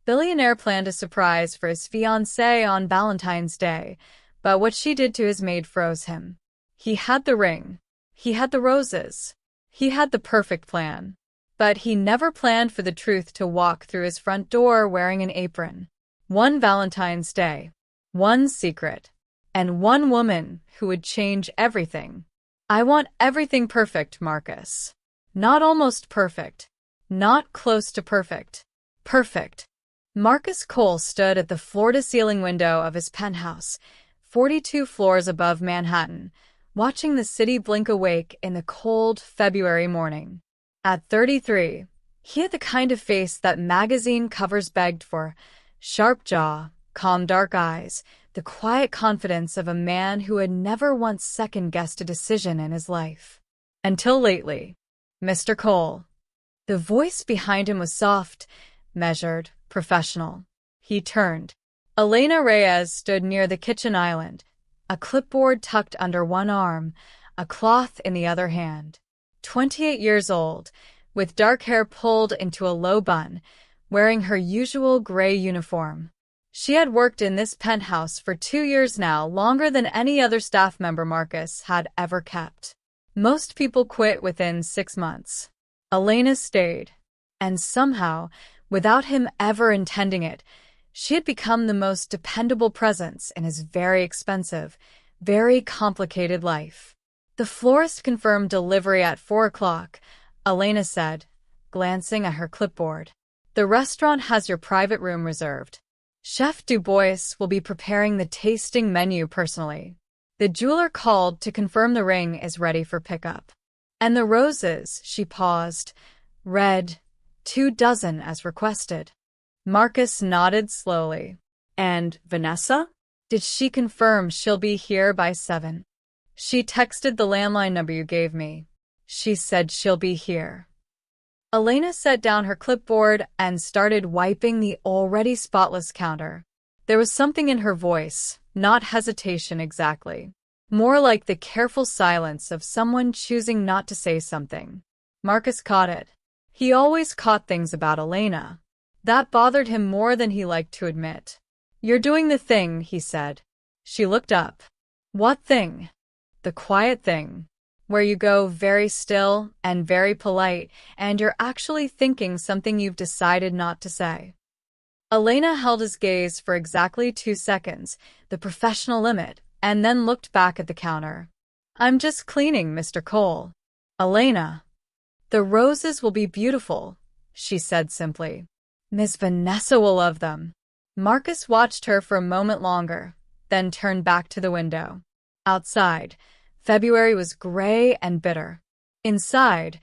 Billionaire planned a surprise for his fiancée on Valentine's Day, but what she did to his maid froze him. He had the ring. He had the roses. He had the perfect plan. But he never planned for the truth to walk through his front door wearing an apron. One Valentine's Day. One secret. And one woman who would change everything. I want everything perfect, Marcus. Not almost perfect. Not close to perfect. Perfect. Marcus Cole stood at the floor-to-ceiling window of his penthouse, 42 floors above Manhattan, watching the city blink awake in the cold February morning. At 33, he had the kind of face that magazine covers begged for: sharp jaw, calm dark eyes, the quiet confidence of a man who had never once second-guessed a decision in his life. Until lately. Mr. Cole. The voice behind him was soft, measured, professional. He turned. Elena Reyes stood near the kitchen island, a clipboard tucked under one arm, a cloth in the other hand. 28 years old, with dark hair pulled into a low bun, wearing her usual gray uniform. She had worked in this penthouse for 2 years now, longer than any other staff member Marcus had ever kept. Most people quit within 6 months. Elena stayed. And somehow, without him ever intending it, she had become the most dependable presence in his very expensive, very complicated life. The florist confirmed delivery at 4 o'clock, Elena said, glancing at her clipboard. The restaurant has your private room reserved. Chef Du Bois will be preparing the tasting menu personally. The jeweler called to confirm the ring is ready for pickup. And the roses, she paused, red, 24 as requested. Marcus nodded slowly. And Vanessa? Did she confirm she'll be here by 7? She texted the landline number you gave me. She said she'll be here. Elena set down her clipboard and started wiping the already spotless counter. There was something in her voice, not hesitation exactly. More like the careful silence of someone choosing not to say something. Marcus caught it. He always caught things about Elena. That bothered him more than he liked to admit. You're doing the thing, he said. She looked up. What thing? The quiet thing. Where you go very still and very polite, and you're actually thinking something you've decided not to say. Elena held his gaze for exactly 2 seconds, the professional limit, and then looked back at the counter. I'm just cleaning, Mr. Cole. Elena. The roses will be beautiful, she said simply. Miss Vanessa will love them. Marcus watched her for a moment longer, then turned back to the window. Outside, February was gray and bitter. Inside,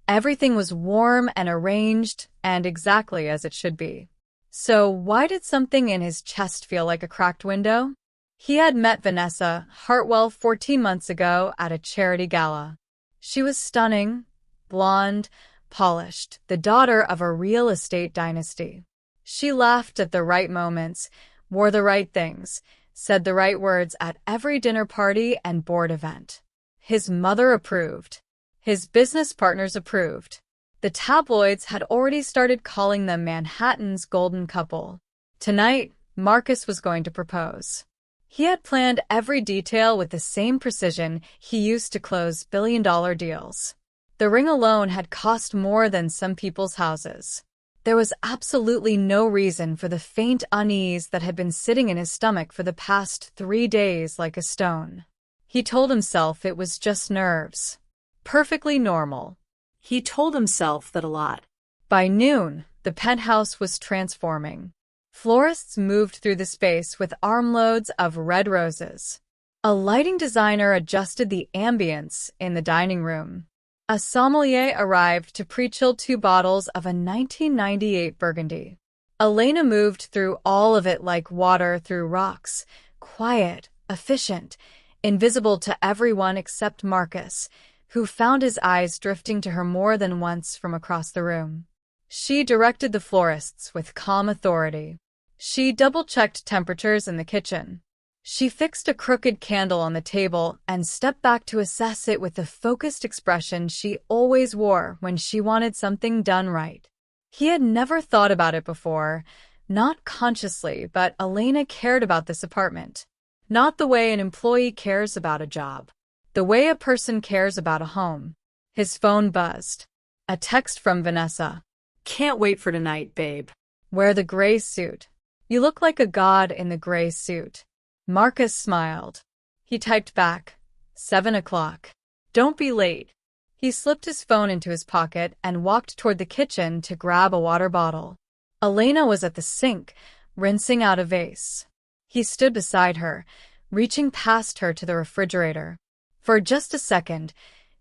everything was warm and arranged and exactly as it should be. So why did something in his chest feel like a cracked window? He had met Vanessa Hartwell 14 months ago at a charity gala. She was stunning, blonde, polished, the daughter of a real estate dynasty. She laughed at the right moments, wore the right things, said the right words at every dinner party and board event. His mother approved. His business partners approved. The tabloids had already started calling them Manhattan's golden couple. Tonight, Marcus was going to propose. He had planned every detail with the same precision he used to close billion-dollar deals. The ring alone had cost more than some people's houses. There was absolutely no reason for the faint unease that had been sitting in his stomach for the past 3 days like a stone. He told himself it was just nerves. Perfectly normal. He told himself that a lot. By noon, the penthouse was transforming. Florists moved through the space with armloads of red roses. A lighting designer adjusted the ambience in the dining room. A sommelier arrived to pre-chill 2 bottles of a 1998 Burgundy. Elena moved through all of it like water through rocks, quiet, efficient, invisible to everyone except Marcus, who found his eyes drifting to her more than once from across the room. She directed the florists with calm authority. She double-checked temperatures in the kitchen. She fixed a crooked candle on the table and stepped back to assess it with the focused expression she always wore when she wanted something done right. He had never thought about it before, Not consciously, but Elena cared about this apartment. Not the way an employee cares about a job. The way a person cares about a home. His phone buzzed. A text from Vanessa. Can't wait for tonight, babe. Wear the gray suit. You look like a god in the gray suit. Marcus smiled. He typed back, 7 o'clock. Don't be late. He slipped his phone into his pocket and walked toward the kitchen to grab a water bottle. Elena was at the sink, rinsing out a vase. He stood beside her, reaching past her to the refrigerator. For just a second,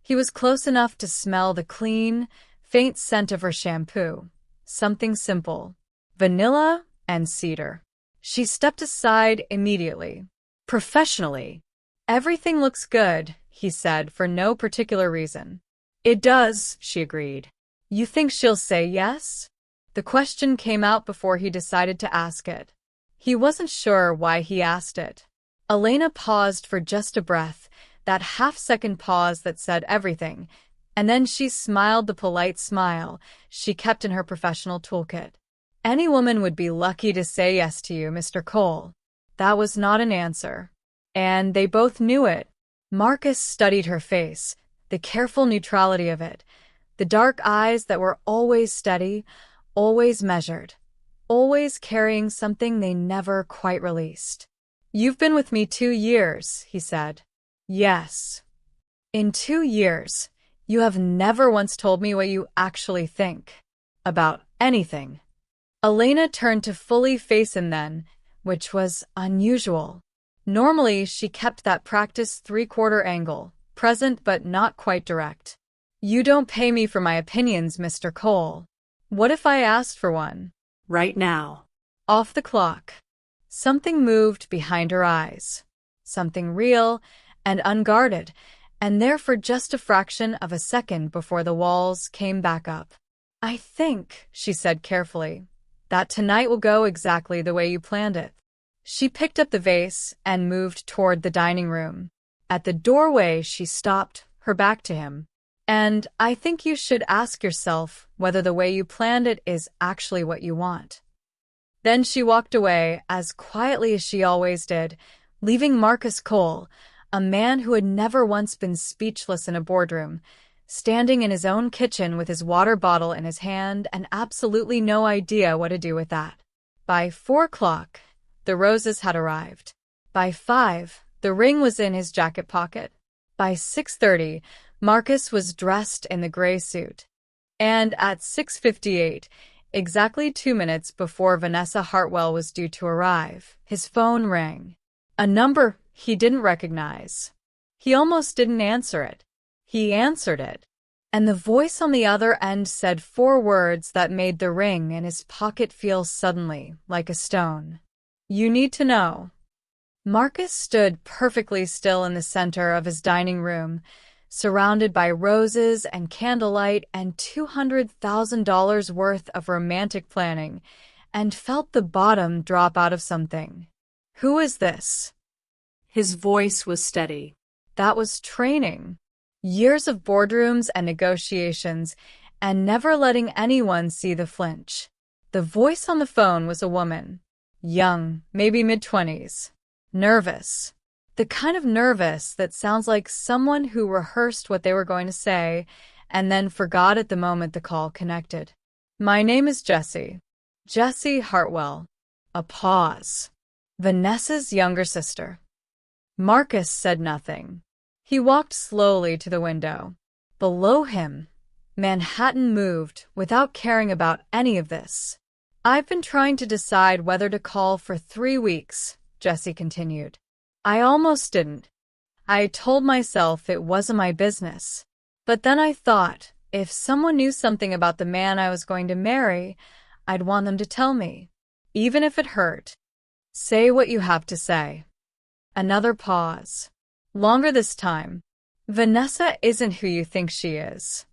he was close enough to smell the clean, faint scent of her shampoo. Something simple. Vanilla and cedar. She stepped aside immediately. Professionally. Everything looks good, he said for no particular reason. It does, she agreed. You think she'll say yes? The question came out before he decided to ask it. He wasn't sure why he asked it. Elena paused for just a breath, that half-second pause that said everything, and then she smiled the polite smile she kept in her professional toolkit. Any woman would be lucky to say yes to you, Mr. Cole. That was not an answer. And they both knew it. Marcus studied her face, the careful neutrality of it, the dark eyes that were always steady, always measured, always carrying something they never quite released. You've been with me 2 years, he said. Yes. In 2 years, you have never once told me what you actually think. About anything. Elena turned to fully face him then, which was unusual. Normally, she kept that practiced 3/4 angle, present but not quite direct. You don't pay me for my opinions, Mr. Cole. What if I asked for one? Right now. Off the clock. Something moved behind her eyes. Something real and unguarded, and there for just a fraction of a second before the walls came back up. I think, she said carefully, that tonight will go exactly the way you planned it. She picked up the vase and moved toward the dining room. At the doorway, she stopped, her back to him. And I think you should ask yourself whether the way you planned it is actually what you want. Then she walked away as quietly as she always did, leaving Marcus Cole, a man who had never once been speechless in a boardroom, standing in his own kitchen with his water bottle in his hand and absolutely no idea what to do with that. By 4 o'clock, the roses had arrived. By 5, the ring was in his jacket pocket. By 6:30, Marcus was dressed in the gray suit. And at 6:58, exactly 2 minutes before Vanessa Hartwell was due to arrive, his phone rang. A number he didn't recognize. He almost didn't answer it. He answered it. And the voice on the other end said 4 words that made the ring in his pocket feel suddenly like a stone. You need to know. Marcus stood perfectly still in the center of his dining room, surrounded by roses and candlelight and $200,000 worth of romantic planning, and felt the bottom drop out of something. Who is this? His voice was steady. That was training. Years of boardrooms and negotiations, and never letting anyone see the flinch. The voice on the phone was a woman. Young, maybe mid-20s. Nervous. The kind of nervous that sounds like someone who rehearsed what they were going to say and then forgot at the moment the call connected. My name is Jessie. Jessie Hartwell. A pause. Vanessa's younger sister. Marcus said nothing. He walked slowly to the window. Below him, Manhattan moved without caring about any of this. I've been trying to decide whether to call for 3 weeks, Jessie continued. I almost didn't. I told myself it wasn't my business. But then I thought, if someone knew something about the man I was going to marry, I'd want them to tell me. Even if it hurt. Say what you have to say. Another pause. Longer this time. Vanessa isn't who you think she is.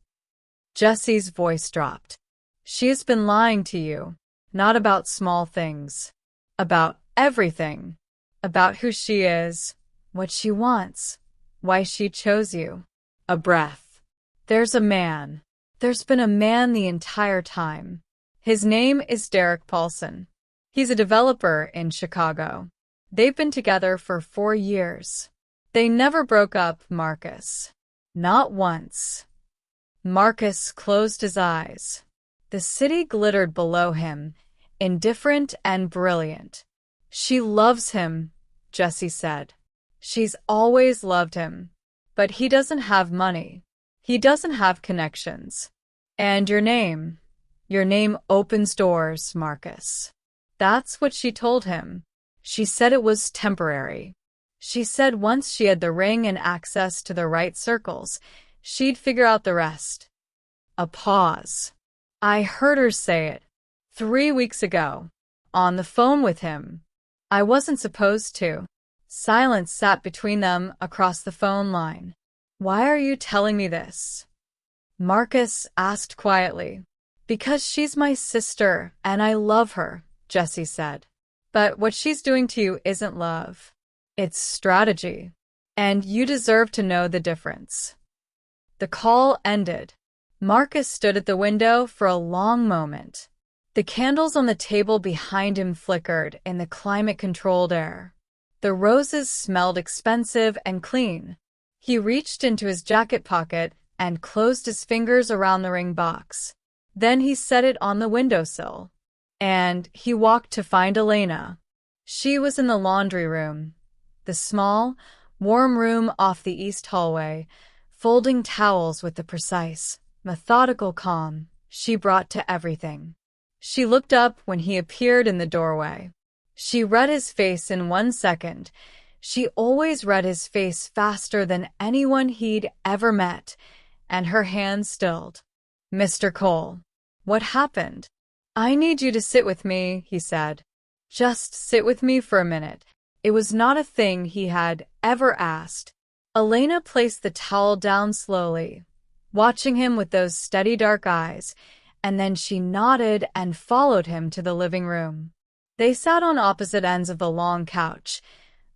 Jessie's voice dropped. She has been lying to you. Not about small things. About everything. About who she is, what she wants, why she chose you. A breath. There's a man. There's been a man the entire time. His name is Derek Paulson. He's a developer in Chicago. They've been together for 4 years. They never broke up, Marcus. Not once. Marcus closed his eyes. The city glittered below him, indifferent and brilliant. She loves him, Jessie said. She's always loved him. But he doesn't have money. He doesn't have connections. And your name opens doors, Marcus. That's what she told him. She said it was temporary. She said once she had the ring and access to the right circles, she'd figure out the rest. A pause. I heard her say it 3 weeks ago, on the phone with him. I wasn't supposed to. Silence sat between them across the phone line. Why are you telling me this? Marcus asked quietly. Because she's my sister, and I love her, Jessie said. But what she's doing to you isn't love. It's strategy. And you deserve to know the difference. The call ended. Marcus stood at the window for a long moment. The candles on the table behind him flickered in the climate-controlled air. The roses smelled expensive and clean. He reached into his jacket pocket and closed his fingers around the ring box. Then he set it on the windowsill. And he walked to find Elena. She was in the laundry room, the small, warm room off the east hallway, folding towels with the precise, methodical calm she brought to everything. She looked up when he appeared in the doorway. She read his face in 1 second. She always read his face faster than anyone he'd ever met, and her hands stilled. Mr. Cole, what happened? I need you to sit with me, he said. Just sit with me for a minute. It was not a thing he had ever asked. Elena placed the towel down slowly, watching him with those steady dark eyes, and then she nodded and followed him to the living room. They sat on opposite ends of the long couch,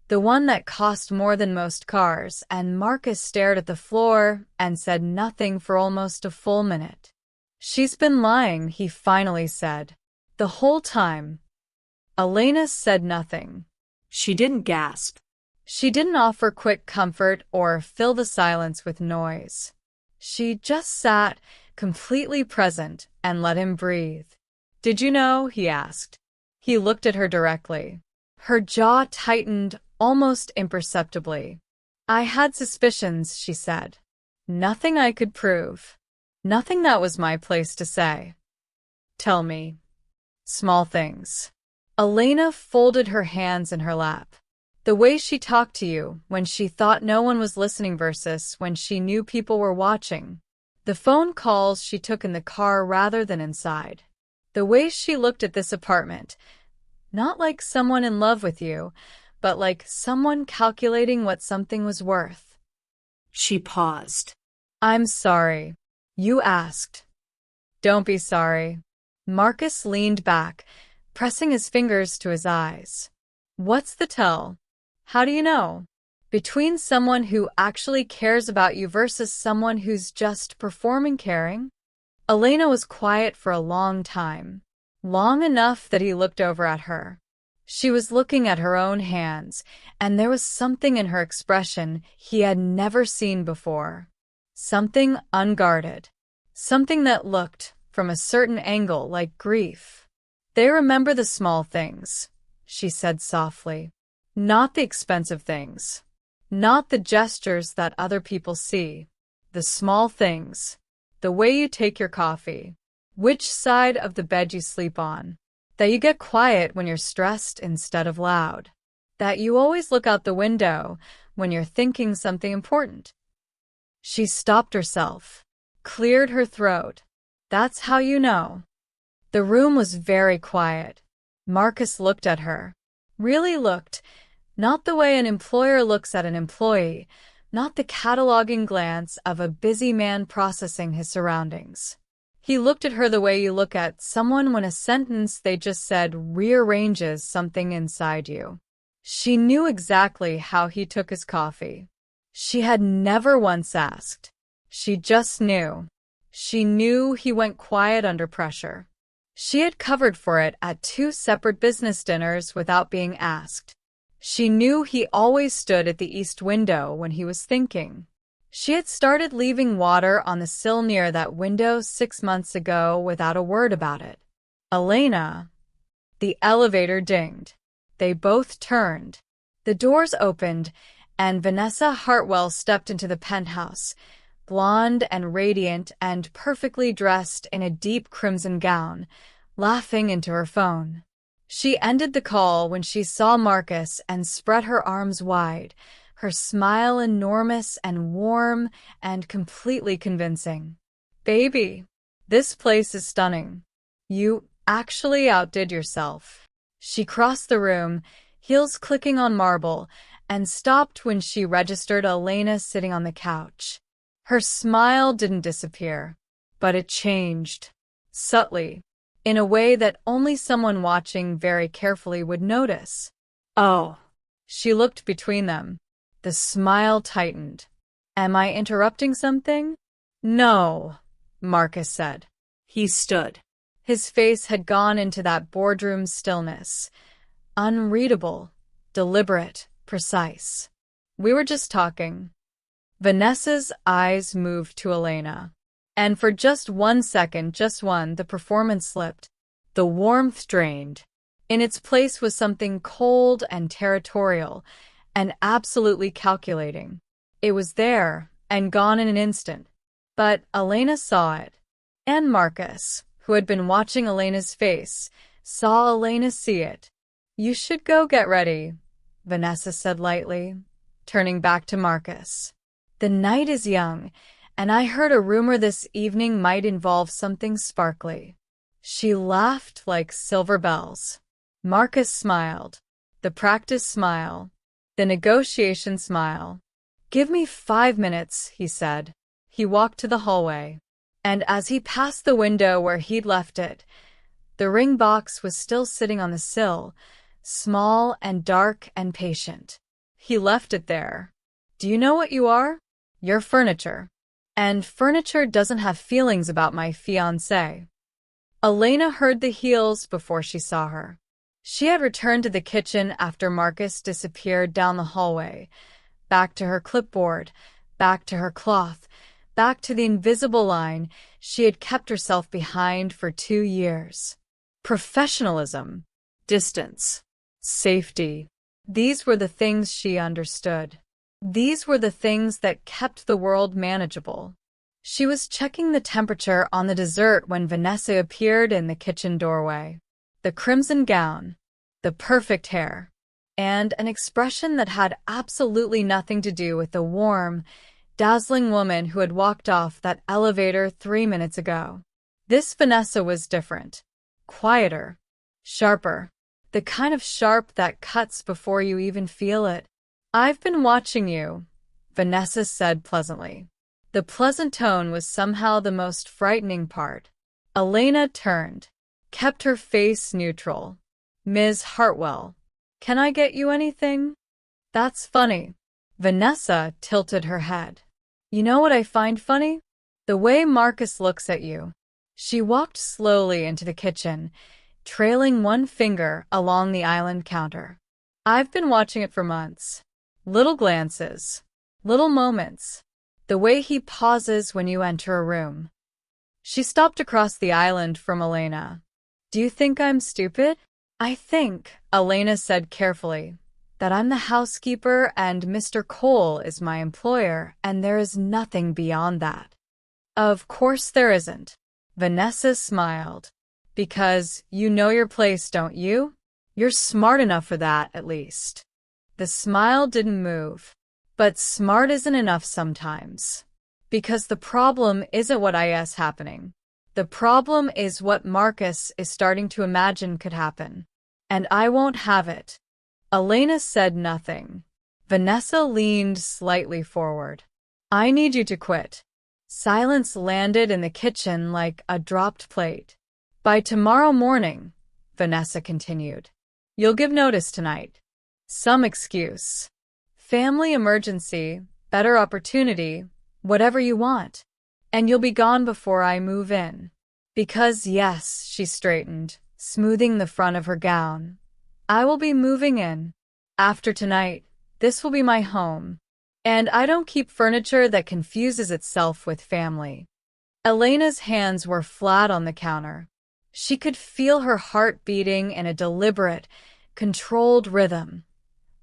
the one that cost more than most cars, and Marcus stared at the floor and said nothing for almost a full minute. She's been lying, he finally said. The whole time. Elena said nothing. She didn't gasp. She didn't offer quick comfort or fill the silence with noise. She just sat, completely present, and let him breathe. Did you know? He asked. He looked at her directly. Her jaw tightened almost imperceptibly. I had suspicions, she said. Nothing I could prove. Nothing that was my place to say. Tell me. Small things. Elena folded her hands in her lap. The way she talked to you when she thought no one was listening versus when she knew people were watching. The phone calls she took in the car rather than inside. The way she looked at this apartment. Not like someone in love with you, but like someone calculating what something was worth. She paused. I'm sorry. You asked. Don't be sorry. Marcus leaned back, pressing his fingers to his eyes. What's the tell? How do you know? Between someone who actually cares about you versus someone who's just performing caring? Elena was quiet for a long time. Long enough that he looked over at her. She was looking at her own hands, and there was something in her expression he had never seen before. Something unguarded. Something that looked, from a certain angle, like grief. They remember the small things, she said softly. Not the expensive things. Not the gestures that other people see. The small things. The way you take your coffee. Which side of the bed you sleep on. That you get quiet when you're stressed instead of loud. That you always look out the window when you're thinking something important. She stopped herself, cleared her throat. That's how you know. The room was very quiet. Marcus looked at her. Really looked. Not the way an employer looks at an employee, not the cataloging glance of a busy man processing his surroundings. He looked at her the way you look at someone when a sentence they just said rearranges something inside you. She knew exactly how he took his coffee. She had never once asked. She just knew. She knew he went quiet under pressure. She had covered for it at 2 separate business dinners without being asked. She knew he always stood at the east window when he was thinking. She had started leaving water on the sill near that window 6 months ago without a word about it. Elena. The elevator dinged. They both turned. The doors opened, and Vanessa Hartwell stepped into the penthouse, blonde and radiant and perfectly dressed in a deep crimson gown, laughing into her phone. She ended the call when she saw Marcus and spread her arms wide, her smile enormous and warm and completely convincing. Baby, this place is stunning. You actually outdid yourself. She crossed the room, heels clicking on marble, and stopped when she registered Elena sitting on the couch. Her smile didn't disappear, but it changed, subtly, in a way that only someone watching very carefully would notice. Oh. She looked between them. The smile tightened. Am I interrupting something? No, Marcus said. He stood. His face had gone into that boardroom stillness. Unreadable, deliberate, precise. We were just talking. Vanessa's eyes moved to Elena. And for just 1 second, just one, the performance slipped. The warmth drained. In its place was something cold and territorial, and absolutely calculating. It was there, and gone in an instant. But Elena saw it. And Marcus, who had been watching Elena's face, saw Elena see it. You should go get ready, Vanessa said lightly, turning back to Marcus. The night is young, and I heard a rumor this evening might involve something sparkly. She laughed like silver bells. Marcus smiled. The practice smile. The negotiation smile. Give me 5 minutes, he said. He walked to the hallway. And as he passed the window where he'd left it, the ring box was still sitting on the sill, small and dark and patient. He left it there. Do you know what you are? You're furniture. And furniture doesn't have feelings about my fiancé. Elena heard the heels before she saw her. She had returned to the kitchen after Marcus disappeared down the hallway, back to her clipboard, back to her cloth, back to the invisible line she had kept herself behind for 2 years. Professionalism, distance, safety. These were the things she understood. These were the things that kept the world manageable. She was checking the temperature on the dessert when Vanessa appeared in the kitchen doorway. The crimson gown, the perfect hair, and an expression that had absolutely nothing to do with the warm, dazzling woman who had walked off that elevator 3 minutes ago. This Vanessa was different, quieter, sharper, the kind of sharp that cuts before you even feel it. I've been watching you, Vanessa said pleasantly. The pleasant tone was somehow the most frightening part. Elena turned, kept her face neutral. Ms. Hartwell, can I get you anything? That's funny. Vanessa tilted her head. You know what I find funny? The way Marcus looks at you. She walked slowly into the kitchen, trailing one finger along the island counter. I've been watching it for months. Little glances, little moments. The way he pauses when you enter a room. She stopped across the island from Elena. Do you think I'm stupid? I think, Elena said carefully, that I'm the housekeeper and Mr. Cole is my employer, and there is nothing beyond that. Of course there isn't. Vanessa smiled. Because you know your place, don't you? You're smart enough for that, at least. The smile didn't move. But smart isn't enough sometimes. Because the problem isn't what is happening. The problem is what Marcus is starting to imagine could happen. And I won't have it. Elena said nothing. Vanessa leaned slightly forward. I need you to quit. Silence landed in the kitchen like a dropped plate. By tomorrow morning, Vanessa continued. You'll give notice tonight. Some excuse. Family emergency, better opportunity, whatever you want. And you'll be gone before I move in. Because yes, she straightened, smoothing the front of her gown. I will be moving in. After tonight, this will be my home. And I don't keep furniture that confuses itself with family. Elena's hands were flat on the counter. She could feel her heart beating in a deliberate, controlled rhythm.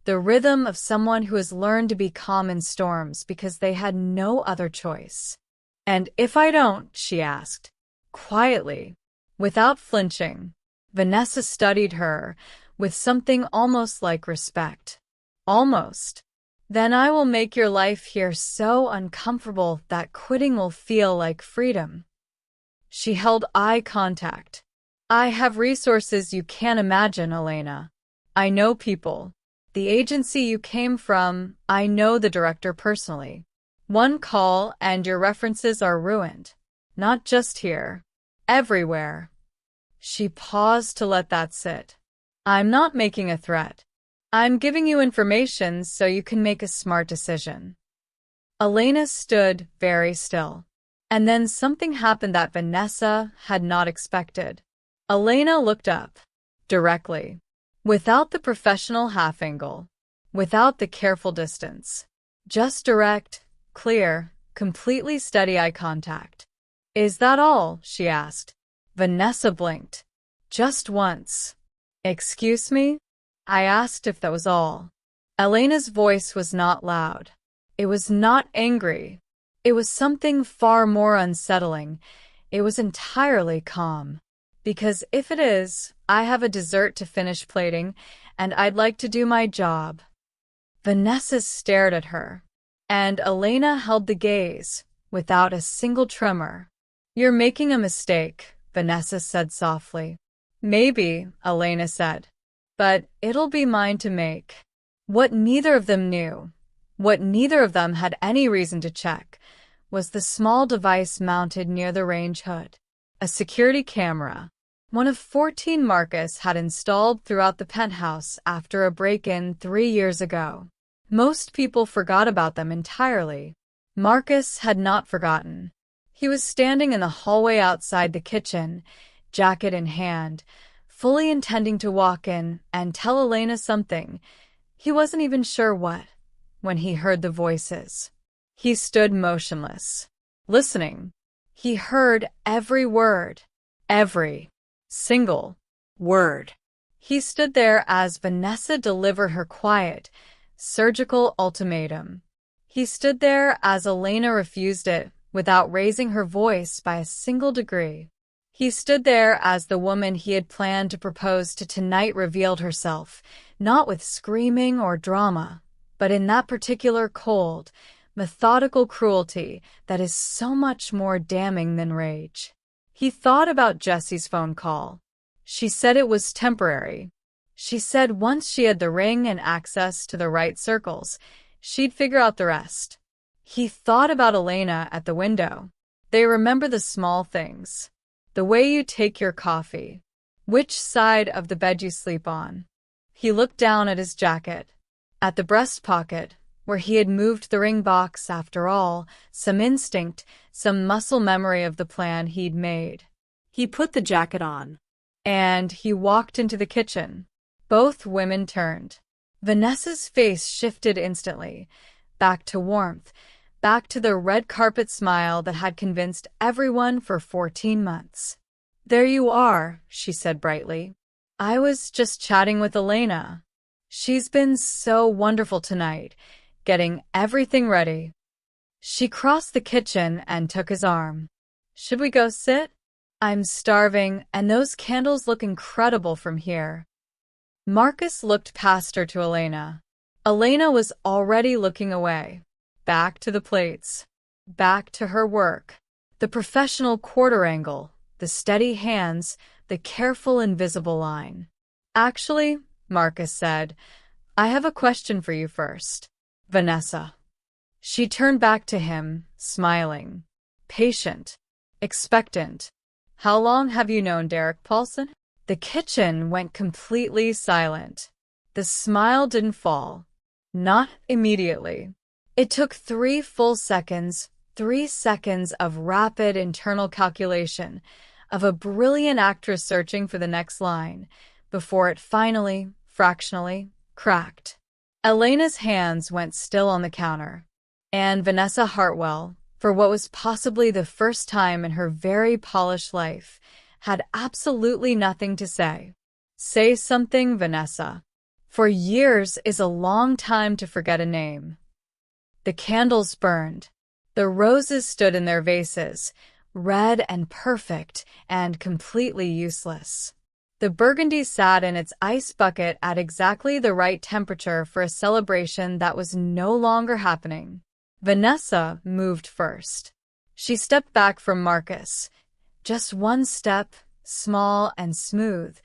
The rhythm of someone who has learned to be calm in storms because they had no other choice. And if I don't, she asked, quietly, without flinching. Vanessa studied her with something almost like respect. Almost. Then I will make your life here so uncomfortable that quitting will feel like freedom. She held eye contact. I have resources you can't imagine, Elena. I know people. The agency you came from, I know the director personally. One call and your references are ruined. Not just here. Everywhere. She paused to let that sit. I'm not making a threat. I'm giving you information so you can make a smart decision. Elena stood very still. And then something happened that Vanessa had not expected. Elena looked up, directly, without the professional half-angle, without the careful distance. Just direct, clear, completely steady eye contact. Is that all? She asked. Vanessa blinked. Just once. Excuse me? I asked if that was all. Elena's voice was not loud. It was not angry. It was something far more unsettling. It was entirely calm. Because if it is, I have a dessert to finish plating, and I'd like to do my job. Vanessa stared at her, and Elena held the gaze, without a single tremor. You're making a mistake, Vanessa said softly. Maybe, Elena said. But it'll be mine to make. What neither of them knew, what neither of them had any reason to check, was the small device mounted near the range hood. A security camera, one of 14 Marcus had installed throughout the penthouse after a break-in 3 years ago. Most people forgot about them entirely. Marcus had not forgotten. He was standing in the hallway outside the kitchen, jacket in hand, fully intending to walk in and tell Elena something. He wasn't even sure what, when he heard the voices. He stood motionless, listening. He heard every word, every single word. He stood there as Vanessa delivered her quiet, surgical ultimatum. He stood there as Elena refused it without raising her voice by a single degree. He stood there as the woman he had planned to propose to tonight revealed herself, not with screaming or drama, but in that particular cold, methodical cruelty that is so much more damning than rage. He thought about Jessie's phone call. She said it was temporary. She said once she had the ring and access to the right circles, she'd figure out the rest. He thought about Elena at the window. They remember the small things. The way you take your coffee. Which side of the bed you sleep on. He looked down at his jacket. At the breast pocket, where he had moved the ring box after all, some instinct, some muscle memory of the plan he'd made. He put the jacket on. And he walked into the kitchen. Both women turned. Vanessa's face shifted instantly, back to warmth, back to the red carpet smile that had convinced everyone for 14 months. There you are, she said brightly. I was just chatting with Elena. She's been so wonderful tonight, getting everything ready. She crossed the kitchen and took his arm. Should we go sit? I'm starving, and those candles look incredible from here. Marcus looked past her to Elena. Elena was already looking away. Back to the plates. Back to her work. The professional quarter angle, the steady hands, the careful invisible line. Actually, Marcus said, I have a question for you first. Vanessa. She turned back to him, smiling. Patient. Expectant. How long have you known Derek Paulson? The kitchen went completely silent. The smile didn't fall. Not immediately. It took 3 full seconds, 3 seconds of rapid internal calculation, of a brilliant actress searching for the next line, before it finally, fractionally, cracked. Elena's hands went still on the counter, and Vanessa Hartwell, for what was possibly the first time in her very polished life, had absolutely nothing to say. Say something, Vanessa. For years is a long time to forget a name. The candles burned. The roses stood in their vases, red and perfect and completely useless. The burgundy sat in its ice bucket at exactly the right temperature for a celebration that was no longer happening. Vanessa moved first. She stepped back from Marcus. Just one step, small and smooth,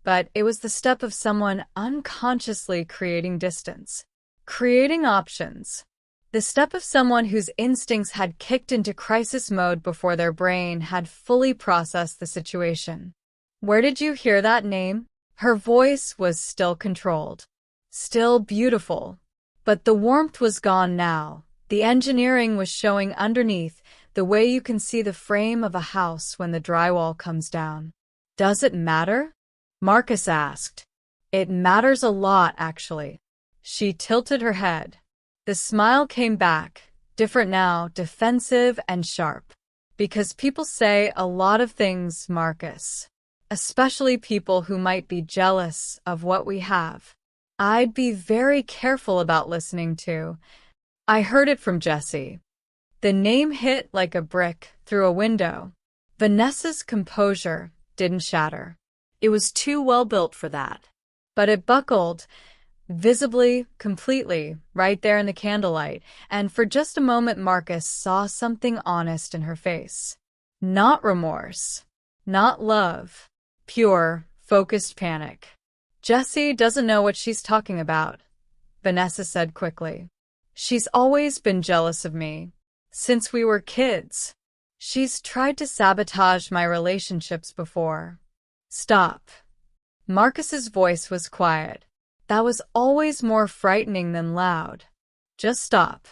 but it was the step of someone unconsciously creating distance, creating options. The step of someone whose instincts had kicked into crisis mode before their brain had fully processed the situation. Where did you hear that name? Her voice was still controlled, still beautiful, but the warmth was gone now. The engineering was showing underneath, the way you can see the frame of a house when the drywall comes down. Does it matter? Marcus asked. It matters a lot, actually. She tilted her head. The smile came back, different now, defensive and sharp. Because people say a lot of things, Marcus. Especially people who might be jealous of what we have. I'd be very careful about listening to. I heard it from Jesse. The name hit like a brick through a window. Vanessa's composure didn't shatter. It was too well built for that. But it buckled, visibly, completely, right there in the candlelight, and for just a moment Marcus saw something honest in her face. Not remorse. Not love. Pure, focused panic. Jesse doesn't know what she's talking about, Vanessa said quickly. She's always been jealous of me. Since we were kids. She's tried to sabotage my relationships before. Stop. Marcus's voice was quiet. That was always more frightening than loud. Just stop.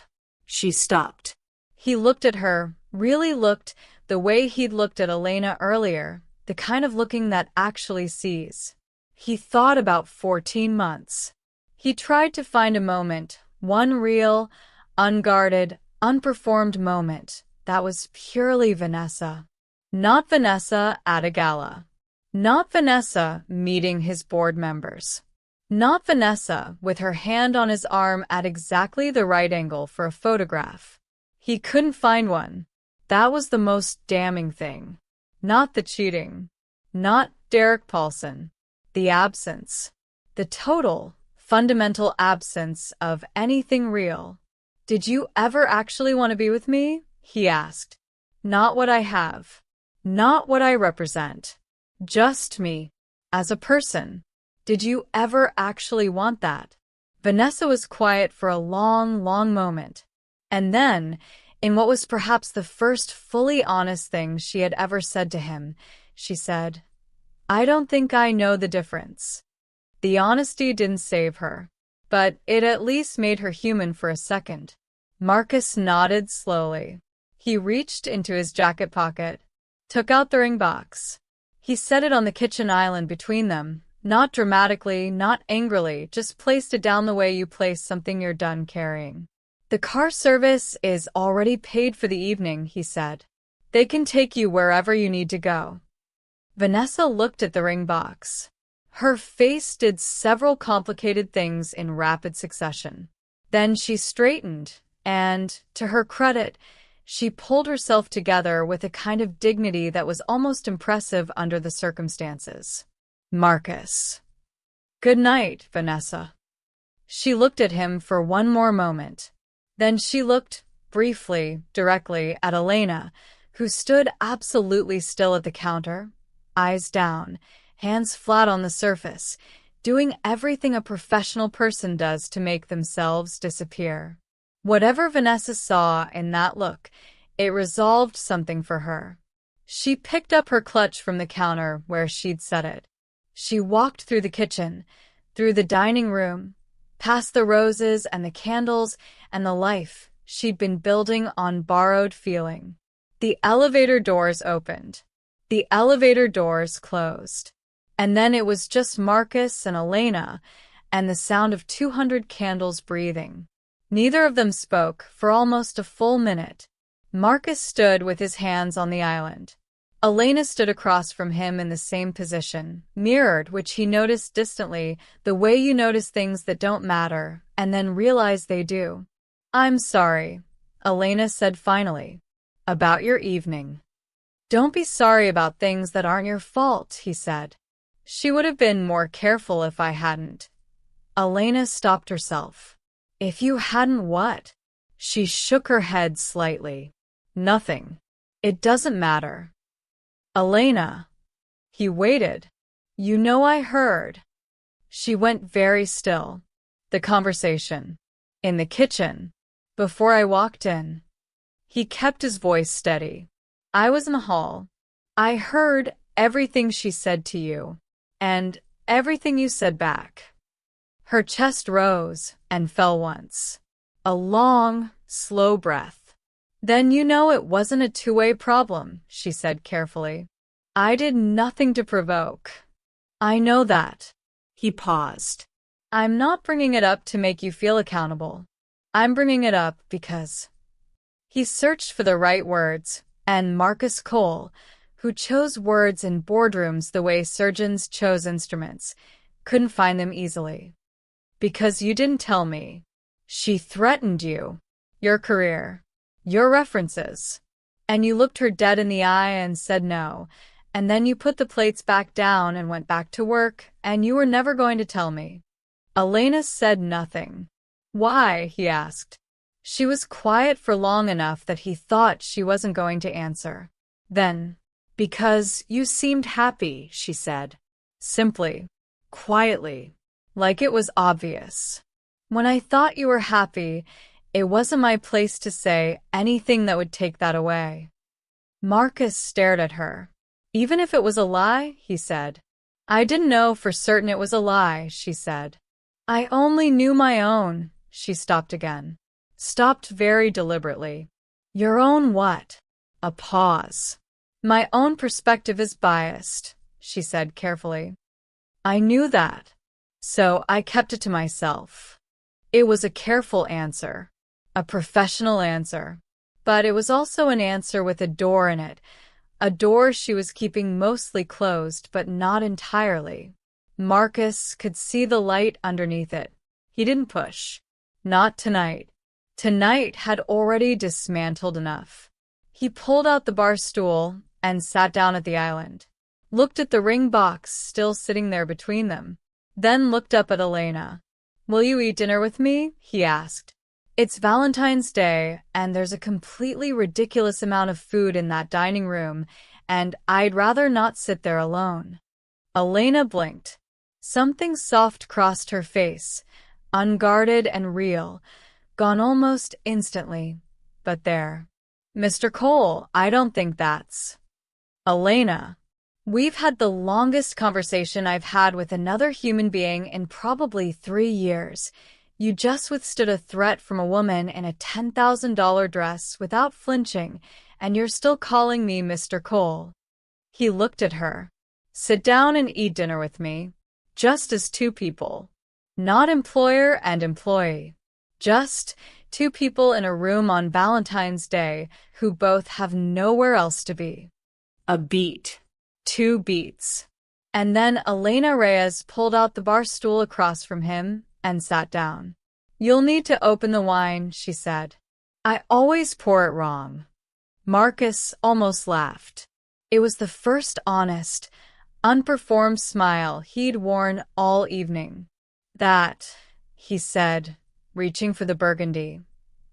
She stopped. He looked at her, really looked, the way he'd looked at Elena earlier, the kind of looking that actually sees. He thought about 14 months. He tried to find a moment, one real, unguarded, unperformed moment that was purely Vanessa. Not Vanessa at a gala. Not Vanessa meeting his board members. Not Vanessa with her hand on his arm at exactly the right angle for a photograph. He couldn't find one. That was the most damning thing. Not the cheating. Not Derek Paulson. The absence. The total, fundamental absence of anything real. Did you ever actually want to be with me? He asked. Not what I have. Not what I represent. Just me. As a person. Did you ever actually want that? Vanessa was quiet for a long, long moment. And then, in what was perhaps the first fully honest thing she had ever said to him, she said, I don't think I know the difference. The honesty didn't save her, but it at least made her human for a second. Marcus nodded slowly. He reached into his jacket pocket, took out the ring box. He set it on the kitchen island between them, not dramatically, not angrily, just placed it down the way you place something you're done carrying. The car service is already paid for the evening, he said. They can take you wherever you need to go. Vanessa looked at the ring box. Her face did several complicated things in rapid succession. Then she straightened, and, to her credit, she pulled herself together with a kind of dignity that was almost impressive under the circumstances. Marcus. Good night, Vanessa. She looked at him for one more moment. Then she looked, briefly, directly, at Elena, who stood absolutely still at the counter, eyes down, hands flat on the surface, doing everything a professional person does to make themselves disappear. Whatever Vanessa saw in that look, it resolved something for her. She picked up her clutch from the counter where she'd set it. She walked through the kitchen, through the dining room, past the roses and the candles and the life she'd been building on borrowed feeling. The elevator doors opened. The elevator doors closed. And then it was just Marcus and Elena, and the sound of 200 candles breathing. Neither of them spoke for almost a full minute. Marcus stood with his hands on the island. Elena stood across from him in the same position, mirrored, which he noticed distantly, the way you notice things that don't matter, and then realize they do. "I'm sorry," Elena said finally. "About your evening." "Don't be sorry about things that aren't your fault," he said. "She would have been more careful if I hadn't." Elena stopped herself. "If you hadn't what?" She shook her head slightly. "Nothing. It doesn't matter." "Elena." He waited. "You know I heard." She went very still. "The conversation. In the kitchen. Before I walked in." He kept his voice steady. "I was in the hall. I heard everything she said to you. And everything you said back." Her chest rose and fell once. A long, slow breath. "Then you know it wasn't a two-way problem," she said carefully. "I did nothing to provoke." "I know that." He paused. "I'm not bringing it up to make you feel accountable. I'm bringing it up because—" He searched for the right words, and Marcus Cole, who chose words in boardrooms the way surgeons chose instruments, couldn't find them easily. "Because you didn't tell me. She threatened you, your career, your references. And you looked her dead in the eye and said no, and then you put the plates back down and went back to work, and you were never going to tell me." Elena said nothing. "Why?" he asked. She was quiet for long enough that he thought she wasn't going to answer. Then, "Because you seemed happy," she said. Simply, quietly, like it was obvious. "When I thought you were happy, it wasn't my place to say anything that would take that away." Marcus stared at her. "Even if it was a lie?" he said. "I didn't know for certain it was a lie," she said. "I only knew my own." She stopped again. Stopped very deliberately. "Your own what?" A pause. "My own perspective is biased," she said carefully. "I knew that. So I kept it to myself." It was a careful answer, a professional answer, but it was also an answer with a door in it, a door she was keeping mostly closed but not entirely. Marcus could see the light underneath it. He didn't push. Not tonight. Tonight had already dismantled enough. He pulled out the bar stool and sat down at the island, looked at the ring box still sitting there between them, then looked up at Elena. "Will you eat dinner with me?" he asked. "It's Valentine's Day, and there's a completely ridiculous amount of food in that dining room, and I'd rather not sit there alone." Elena blinked. Something soft crossed her face, unguarded and real, gone almost instantly, but there. "Mr. Cole, I don't think that's—" "Elena, we've had the longest conversation I've had with another human being in probably 3 years. You just withstood a threat from a woman in a $10,000 dress without flinching, and you're still calling me Mr. Cole." He looked at her. "Sit down and eat dinner with me. Just as two people. Not employer and employee. Just two people in a room on Valentine's Day who both have nowhere else to be." A beat. 2 beats. And then Elena Reyes pulled out the bar stool across from him and sat down. "You'll need to open the wine," she said. "I always pour it wrong." Marcus almost laughed. It was the first honest, unperformed smile he'd worn all evening. "That," he said, reaching for the burgundy,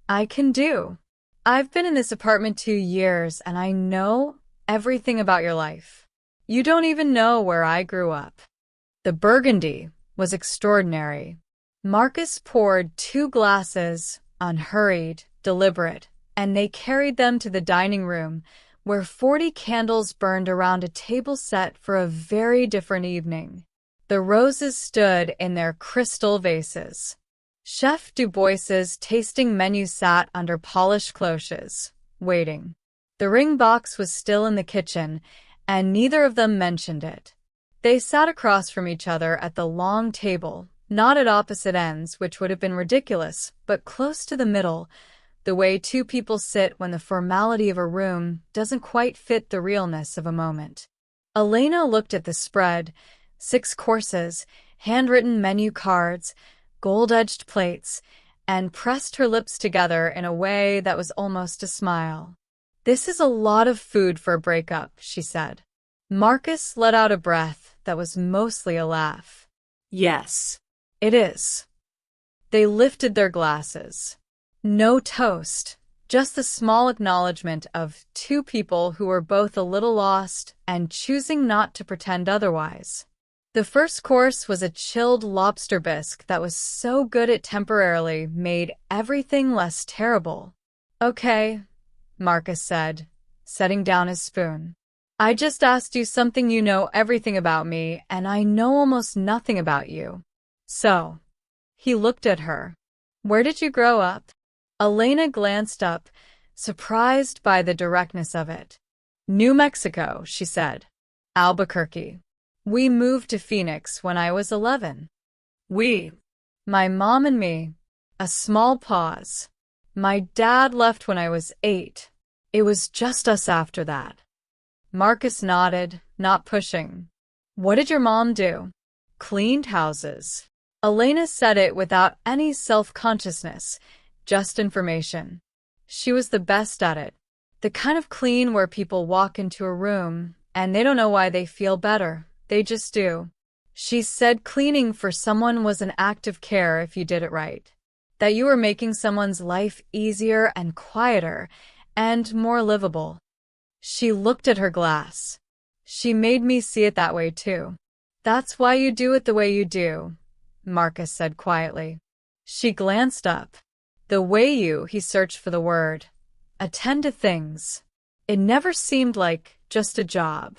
"I can do. I've been in this apartment 2 years, and I know everything about your life. You don't even know where I grew up." The burgundy was extraordinary. Marcus poured 2 glasses, unhurried, deliberate, and they carried them to the dining room, where 40 candles burned around a table set for a very different evening. The roses stood in their crystal vases. Chef Dubois's tasting menu sat under polished cloches, waiting. The ring box was still in the kitchen, and neither of them mentioned it. They sat across from each other at the long table, not at opposite ends, which would have been ridiculous, but close to the middle, the way two people sit when the formality of a room doesn't quite fit the realness of a moment. Elena looked at the spread, 6 courses, handwritten menu cards, gold-edged plates, and pressed her lips together in a way that was almost a smile. "This is a lot of food for a breakup," she said. Marcus let out a breath that was mostly a laugh. Yes. "It is." They lifted their glasses. No toast, just the small acknowledgement of two people who were both a little lost and choosing not to pretend otherwise. The first course was a chilled lobster bisque that was so good it temporarily made everything less terrible. "Okay," Marcus said, setting down his spoon. "I just asked you something. You know everything about me, and I know almost nothing about you. So." He looked at her. "Where did you grow up?" Elena glanced up, surprised by the directness of it. "New Mexico," she said. "Albuquerque. We moved to Phoenix when I was 11. We. My mom and me." A small pause. "My dad left when I was 8. It was just us after that." Marcus nodded, not pushing. "What did your mom do?" "Cleaned houses." Elena said it without any self-consciousness, just information. She was the best at it. The kind of clean where people walk into a room and they don't know why they feel better. They just do. She said cleaning for someone was an act of care if you did it right. That you were making someone's life easier and quieter and more livable. She looked at her glass. "She made me see it that way too." "That's why you do it the way you do," Marcus said quietly. She glanced up. "The way you," he searched for the word, "attend to things. It never seemed like just a job.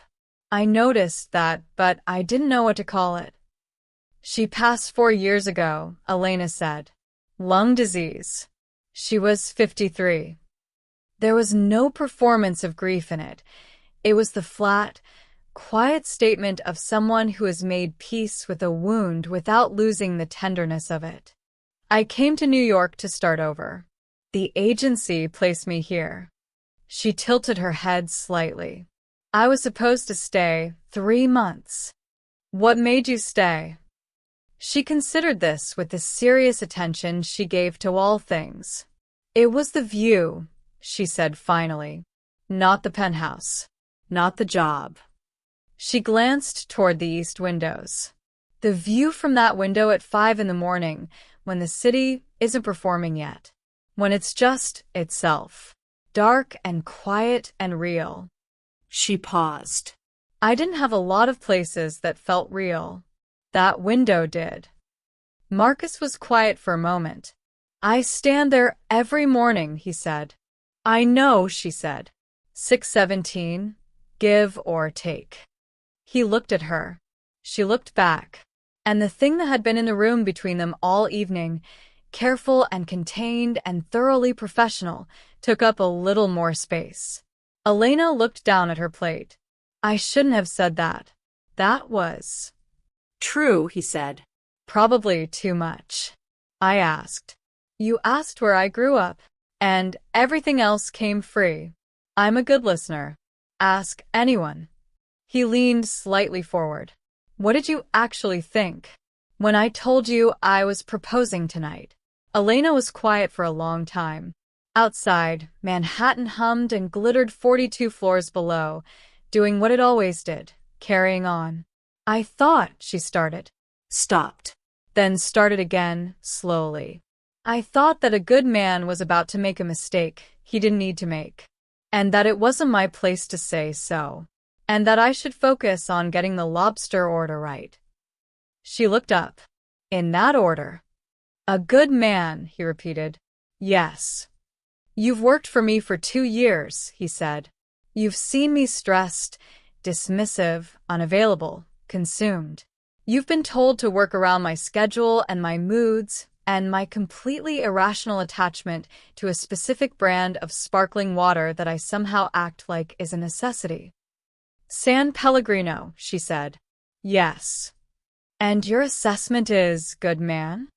I noticed that, but I didn't know what to call it." "She passed 4 years ago," Elena said. "Lung disease." She was 53. There was no performance of grief in it. It was the flat, quiet statement of someone who has made peace with a wound without losing the tenderness of it. "I came to New York to start over. The agency placed me here." She tilted her head slightly. "I was supposed to stay 3 months. What made you stay?" She considered this with the serious attention she gave to all things. "It was the view," she said finally. "Not the penthouse. Not the job." She glanced toward the east windows. "The view from that window at 5 in the morning, when the city isn't performing yet. When it's just itself. Dark and quiet and real." She paused. "I didn't have a lot of places that felt real. That window did." Marcus was quiet for a moment. "I stand there every morning," he said. "I know," she said. 6:17, give or take. He looked at her. She looked back. And the thing that had been in the room between them all evening, careful and contained and thoroughly professional, took up a little more space. Elena looked down at her plate. "I shouldn't have said that. That was..." "True," he said. "Probably too much." I asked. "You asked where I grew up, and everything else came free. I'm a good listener. Ask anyone." He leaned slightly forward. "What did you actually think when I told you I was proposing tonight?" Elena was quiet for a long time. Outside, Manhattan hummed and glittered 42 floors below, doing what it always did, carrying on. "I thought," she started. Stopped. Then started again, slowly. "I thought that a good man was about to make a mistake he didn't need to make. And that it wasn't my place to say so. And that I should focus on getting the lobster order right." She looked up. "In that order." "A good man," he repeated. "Yes." "You've worked for me for 2 years," he said. "You've seen me stressed, dismissive, unavailable, consumed. You've been told to work around my schedule and my moods and my completely irrational attachment to a specific brand of sparkling water that I somehow act like is a necessity." San Pellegrino, she said. Yes. And your assessment is, good man?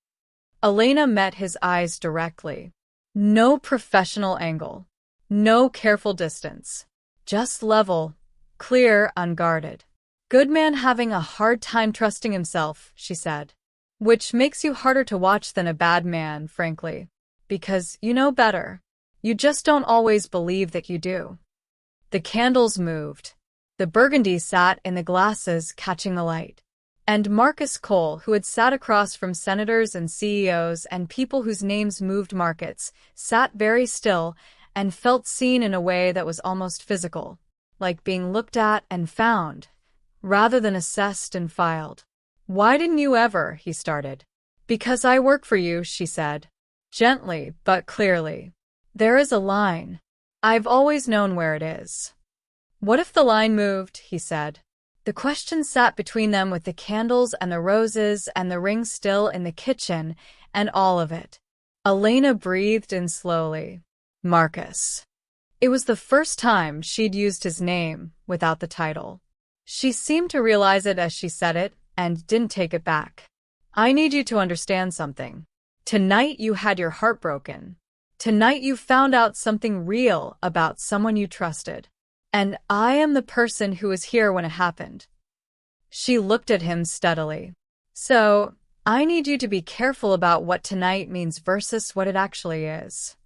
Elena met his eyes directly. No professional angle. No careful distance. Just level, clear, unguarded. Good man having a hard time trusting himself, she said. Which makes you harder to watch than a bad man, frankly. Because you know better. You just don't always believe that you do. The candles moved. The burgundy sat in the glasses, catching the light. And Marcus Cole, who had sat across from senators and CEOs and people whose names moved markets, sat very still and felt seen in a way that was almost physical, like being looked at and found, rather than assessed and filed. Why didn't you ever? He started. Because I work for you, she said. Gently, but clearly. There is a line. I've always known where it is. What if the line moved? He said. The question sat between them with the candles and the roses and the ring still in the kitchen and all of it. Elena breathed in slowly. Marcus. It was the first time she'd used his name without the title. She seemed to realize it as she said it and didn't take it back. I need you to understand something. Tonight you had your heart broken. Tonight you found out something real about someone you trusted. And I am the person who was here when it happened. She looked at him steadily. So, I need you to be careful about what tonight means versus what it actually is.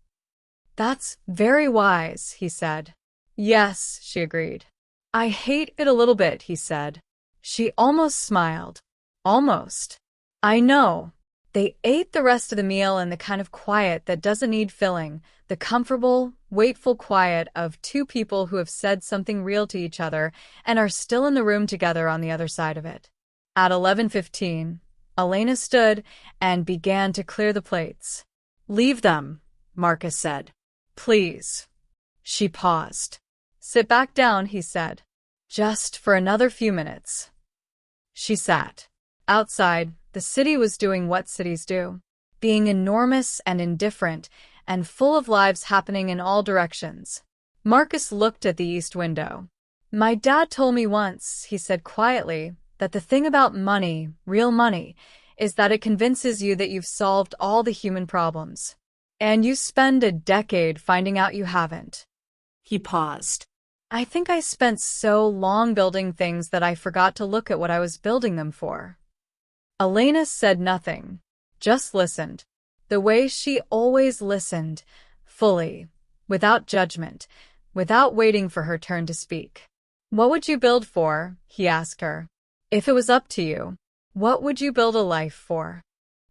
That's very wise, he said. Yes, she agreed. I hate it a little bit, he said. She almost smiled. Almost. I know. They ate the rest of the meal in the kind of quiet that doesn't need filling, the comfortable, waitful quiet of two people who have said something real to each other and are still in the room together on the other side of it. At 11:15, Elena stood and began to clear the plates. Leave them, Marcus said. Please. She paused. Sit back down, he said. Just for another few minutes. She sat. Outside, the city was doing what cities do, being enormous and indifferent and full of lives happening in all directions. Marcus looked at the east window. My dad told me once, he said quietly, that the thing about money, real money, is that it convinces you that you've solved all the human problems. And you spend a decade finding out you haven't. He paused. I think I spent so long building things that I forgot to look at what I was building them for. Elena said nothing, just listened, the way she always listened, fully, without judgment, without waiting for her turn to speak. What would you build for? He asked her. If it was up to you, what would you build a life for?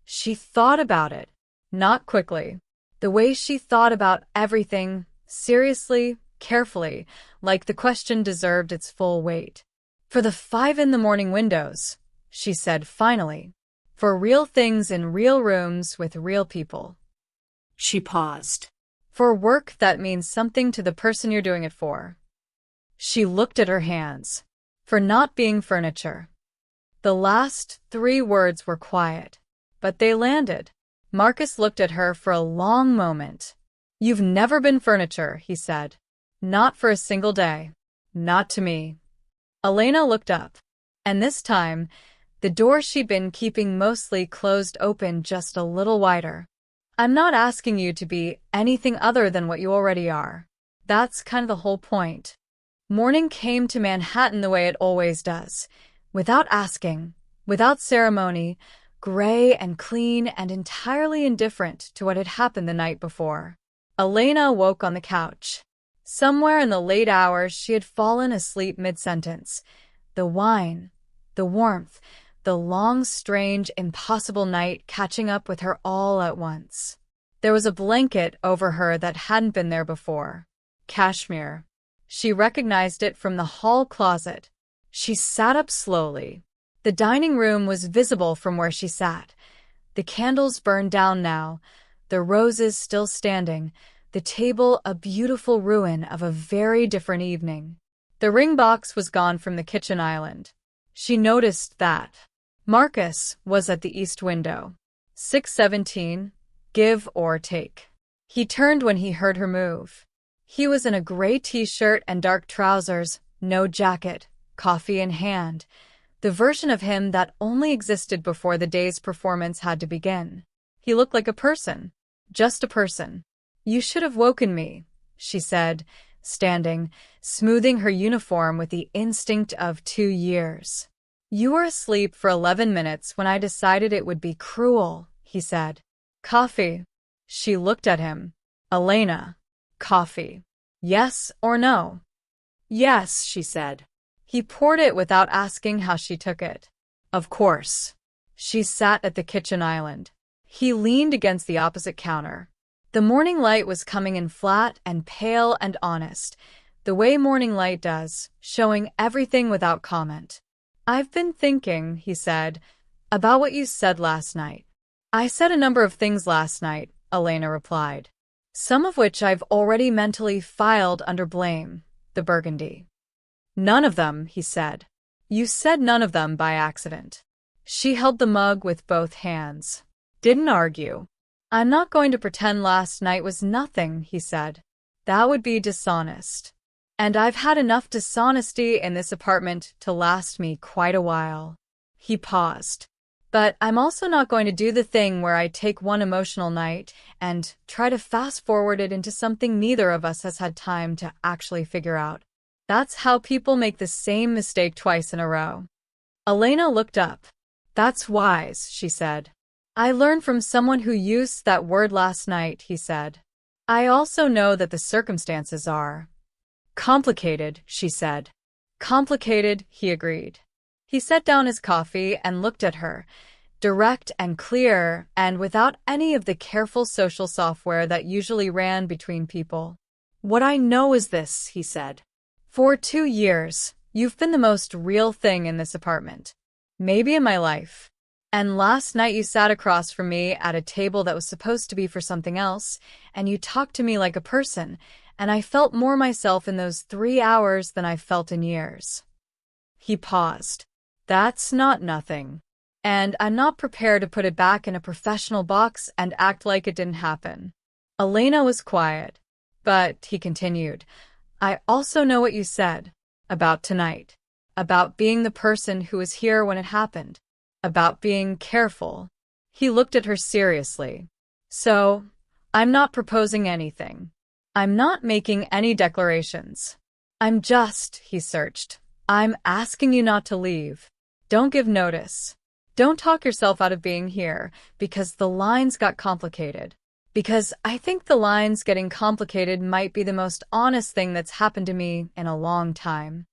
She thought about it, not quickly, the way she thought about everything, seriously, carefully, like the question deserved its full weight. For the 5 a.m. windows, she said finally. For real things in real rooms with real people. She paused. For work that means something to the person you're doing it for. She looked at her hands. For not being furniture. The last 3 words were quiet, but they landed. Marcus looked at her for a long moment. You've never been furniture, he said. Not for a single day. Not to me. Elena looked up. And this time, the door she'd been keeping mostly closed opened just a little wider. I'm not asking you to be anything other than what you already are. That's kind of the whole point. Morning came to Manhattan the way it always does, without asking, without ceremony, gray and clean and entirely indifferent to what had happened the night before. Elena woke on the couch. Somewhere in the late hours she had fallen asleep mid-sentence. The wine, the warmth, the long, strange, impossible night catching up with her all at once. There was a blanket over her that hadn't been there before. Cashmere. She recognized it from the hall closet. She sat up slowly. The dining room was visible from where she sat. The candles burned down now, the roses still standing, the table a beautiful ruin of a very different evening. The ring box was gone from the kitchen island. She noticed that. Marcus was at the east window. 6:17, give or take. He turned when he heard her move. He was in a gray t-shirt and dark trousers, no jacket, coffee in hand, the version of him that only existed before the day's performance had to begin. He looked like a person. Just a person. "You should have woken me," she said, standing, smoothing her uniform with the instinct of 2 years. "You were asleep for 11 minutes when I decided it would be cruel," he said. "Coffee?" She looked at him. "Elena, coffee. Yes or no?" "Yes," she said. He poured it without asking how she took it. "Of course." She sat at the kitchen island. He leaned against the opposite counter. The morning light was coming in flat and pale and honest, the way morning light does, showing everything without comment. "I've been thinking," he said, "about what you said last night." "I said a number of things last night," Elena replied, "some of which I've already mentally filed under blame, the burgundy." "None of them," he said. "You said none of them by accident." She held the mug with both hands. Didn't argue. "I'm not going to pretend last night was nothing," he said. "That would be dishonest. And I've had enough dishonesty in this apartment to last me quite a while." He paused. "But I'm also not going to do the thing where I take one emotional night and try to fast forward it into something neither of us has had time to actually figure out. That's how people make the same mistake twice in a row." Elena looked up. "That's wise," she said. "I learned from someone who used that word last night," he said. "I also know that the circumstances are complicated," she said. "Complicated," he agreed. He set down his coffee and looked at her, direct and clear and without any of the careful social software that usually ran between people. "What I know is this," he said. "For 2 years, you've been the most real thing in this apartment. Maybe in my life. And last night you sat across from me at a table that was supposed to be for something else, and you talked to me like a person, and I felt more myself in those 3 hours than I've felt in years." He paused. "That's not nothing. And I'm not prepared to put it back in a professional box and act like it didn't happen." Elena was quiet. "But," he continued, "I also know what you said. About tonight. About being the person who was here when it happened. About being careful." He looked at her seriously. "So, I'm not proposing anything. I'm not making any declarations. I'm just," he searched, "I'm asking you not to leave. Don't give notice. Don't talk yourself out of being here, because the lines got complicated. Because I think the lines getting complicated might be the most honest thing that's happened to me in a long time."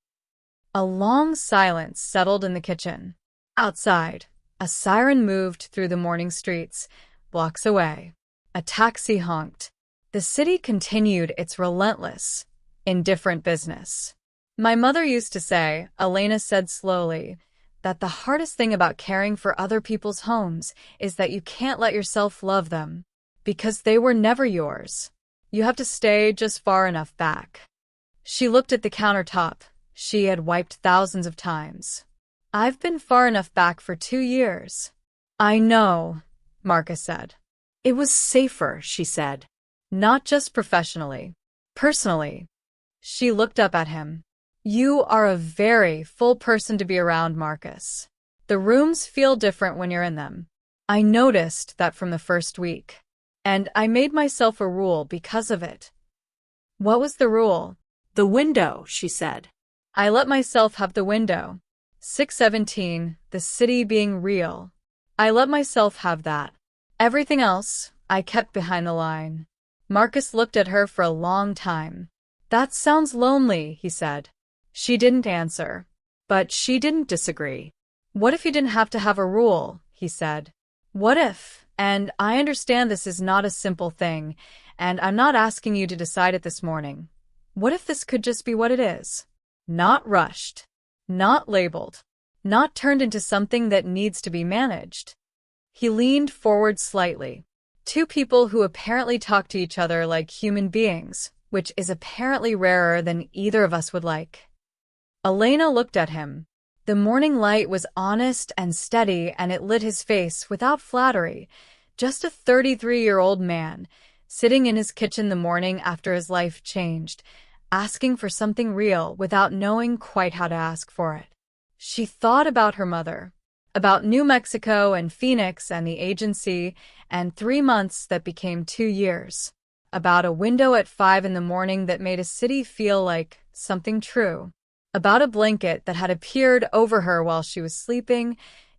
A long silence settled in the kitchen. Outside, a siren moved through the morning streets, blocks away. A taxi honked. The city continued its relentless, indifferent business. "My mother used to say," Elena said slowly, "that the hardest thing about caring for other people's homes is that you can't let yourself love them, because they were never yours. You have to stay just far enough back." She looked at the countertop. She had wiped thousands of times. "I've been far enough back for 2 years." "I know," Marcus said. "It was safer," she said. "Not just professionally. Personally." She looked up at him. "You are a very full person to be around, Marcus. The rooms feel different when you're in them. I noticed that from the first week. And I made myself a rule because of it." "What was the rule?" "The window," she said. "I let myself have the window. 617, the city being real. I let myself have that. Everything else, I kept behind the line." Marcus looked at her for a long time. "That sounds lonely," he said. She didn't answer. But she didn't disagree. "What if you didn't have to have a rule?" he said. "What if, and I understand this is not a simple thing, and I'm not asking you to decide it this morning. What if this could just be what it is? Not rushed. Not labeled. Not turned into something that needs to be managed." He leaned forward slightly. "Two people who apparently talk to each other like human beings, which is apparently rarer than either of us would like." Elena looked at him. The morning light was honest and steady, and it lit his face without flattery. Just a 33-year-old man, sitting in his kitchen the morning after his life changed, asking for something real without knowing quite how to ask for it. She thought about her mother, about New Mexico and Phoenix and the agency, and 3 months that became 2 years. About a window at 5 in the morning that made a city feel like something true. About a blanket that had appeared over her while she was sleeping,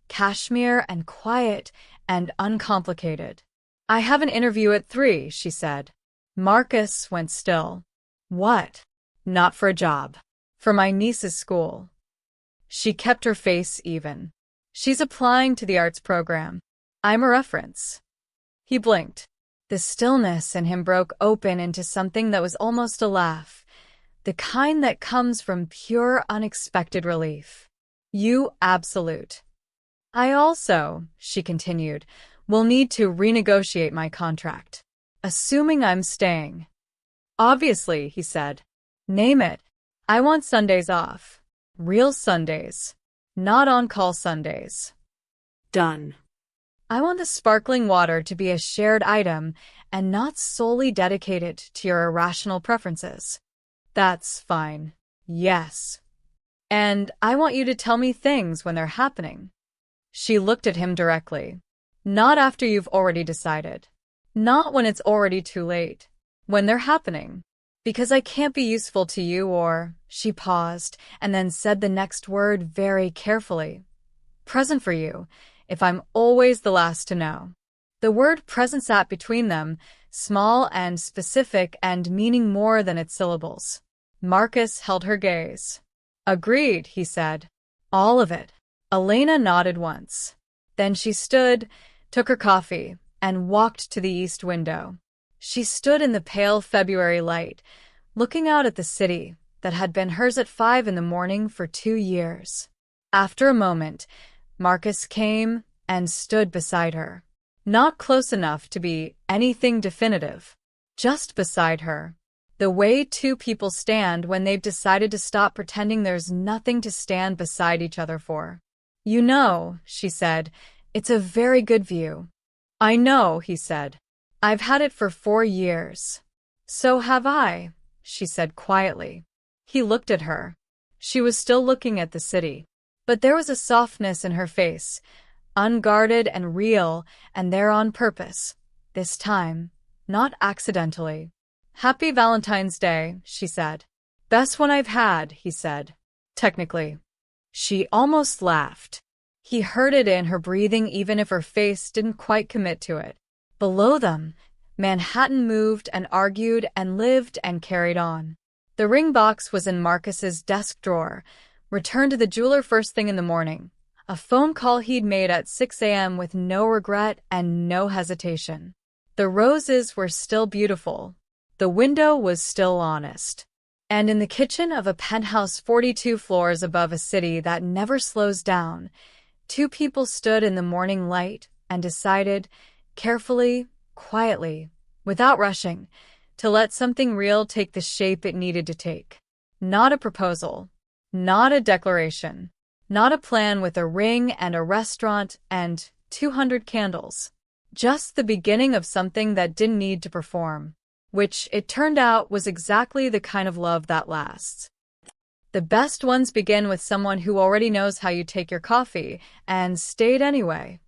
cashmere and quiet and uncomplicated. "I have an interview at 3, she said. Marcus went still. "What?" "Not for a job. For my niece's school." She kept her face even. "She's applying to the arts program. I'm a reference." He blinked. The stillness in him broke open into something that was almost a laugh, the kind that comes from pure, unexpected relief. "You absolute." "I also," she continued, "will need to renegotiate my contract. Assuming I'm staying." "Obviously," he said. "Name it." "I want Sundays off. Real Sundays. Not on-call Sundays." Done. "I want the sparkling water to be a shared item and not solely dedicated to your irrational preferences." "That's fine. Yes. And I want you to tell me things when they're happening." She looked at him directly. "Not after you've already decided. Not when it's already too late. When they're happening. Because I can't be useful to you or—" She paused and then said the next word very carefully. "Present for you, if I'm always the last to know." The word present sat between them, small and specific and meaning more than its syllables. Marcus held her gaze. "Agreed," he said. "All of it." Elena nodded once. Then she stood, took her coffee, and walked to the east window. She stood in the pale February light, looking out at the city that had been hers at 5 in the morning for 2 years. After a moment, Marcus came and stood beside her. Not close enough to be anything definitive, just beside her. The way 2 people stand when they've decided to stop pretending there's nothing to stand beside each other for. "You know," she said, "it's a very good view." "I know," he said. "I've had it for 4 years." "So have I," she said quietly. He looked at her. She was still looking at the city. But there was a softness in her face, unguarded and real, and there on purpose. This time, not accidentally. "Happy Valentine's Day," she said. "Best one I've had," he said. "Technically." She almost laughed. He heard it in her breathing even if her face didn't quite commit to it. Below them, Manhattan moved and argued and lived and carried on. The ring box was in Marcus's desk drawer, returned to the jeweler first thing in the morning. A phone call he'd made at 6 a.m. with no regret and no hesitation. The roses were still beautiful. The window was still honest. And in the kitchen of a penthouse 42 floors above a city that never slows down, 2 people stood in the morning light and decided, carefully, quietly, without rushing, to let something real take the shape it needed to take. Not a proposal, not a declaration, not a plan with a ring and a restaurant and 200 candles. Just the beginning of something that didn't need to perform, which, it turned out, was exactly the kind of love that lasts. The best ones begin with someone who already knows how you take your coffee, and stayed anyway.